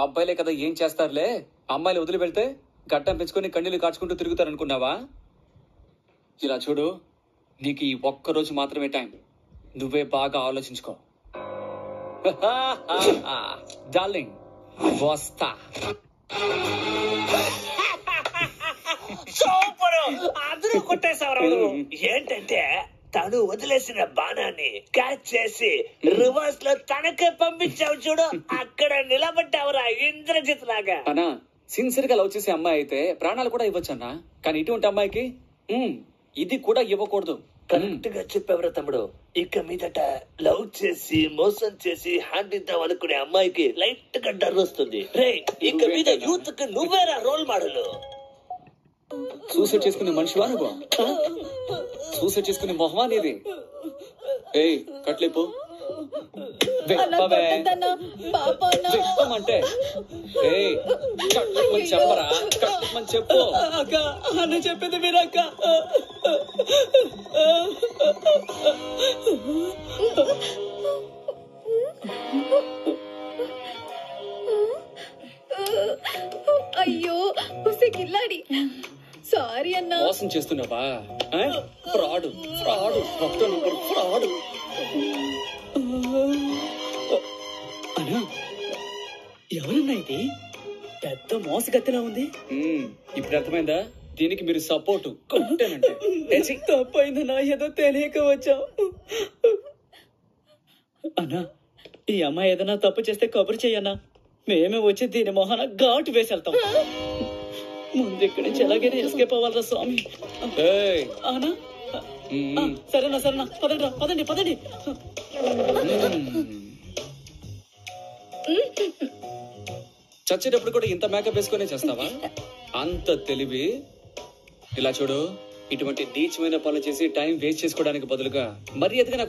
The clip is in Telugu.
అబ్బాయిలే కదా ఏం చేస్తారులే, అమ్మాయిలు వదిలి పెడితే గడ్డం పెంచుకొని కన్నీళ్లు కాచుకుంటూ తిరుగుతారనుకున్నావా? ఇలా చూడు, నీకు ఈ ఒక్కరోజు మాత్రమే టైం, నువ్వే బాగా ఆలోచించుకో. డార్లింగ్ వస్తా. సూపర్, అందరూ కొట్టేశారు. ఏంటంటే తను వదిలేసిన బాణాన్ని క్యాచ్ చేసి రివర్స్ లో తనకే పంపించావు చూడు, అక్కడ నిలబడ్డావురా ఇంద్రజిత్ లాగా. అన్నా సిన్సియర్ గా లవ్ చేసే అమ్మాయి అయితే ప్రాణాలు కూడా ఇవ్వచ్చు అన్నా, కానీ ఇటువంటి అమ్మాయికి ఇది కూడా ఇవ్వకూడదు. కరెక్ట్ గా చెప్పేవరా తమ్ముడు. ఇక మీదట లవ్ చేసి మోసం చేసి హ్యాండ్ ఇద్దాం అనుకునే అమ్మాయికి లైట్ గా డర్ వస్తుంది. రే ఇక మీద యూత్ కి నువ్వేరా రోల్ మోడల్. సూసైడ్ చేసుకునే మనిషివా నువ్వు? సూసైడ్ చేసుకునే మొహమా నీది? ఏయ్ కట్లేపు అంటే చెప్పరా, కట్టమని చెప్పు. అక్క అన్న చెప్పింది మీరక్క. అయ్యో కిల్లాడి, సారీ అన్నా. మోసం చేస్తున్నావా? Fraud fraud fraud. అన్నా ఎవరన్నా ఇది? పెద్ద మోసగత్తెలా ఉంది. ఇప్పుడు అర్థమైందా? దీనికి మీరు సపోర్టు కొట్టేనంటే. తప్పైందన్నా, ఏదో తెలియక వచ్చాం. అన్నా ఈ అమ్మాయి ఏదైనా తప్పు చేస్తే కబురు చెయ్యన్నా, మేమే వచ్చి దీని మొహాన ఘాటు వేసి వెళ్తాం. ముందు ఇక్కడి నుంచి ఎలాగైనా ఎస్కేప్ అవ్వాలరా స్వామి. అన్నా సరేనా సరేనా, పదండి పదండి. చచ్చేటప్పుడు కూడా ఇంత మేకప్ వేసుకునే చేస్తావా? అంత తెలివి. ఇలా చూడు, ఇటువంటి నీచమైన పనులు చేసి టైం వేస్ట్ చేసుకోవడానికి బదులుగా మర్యాదగా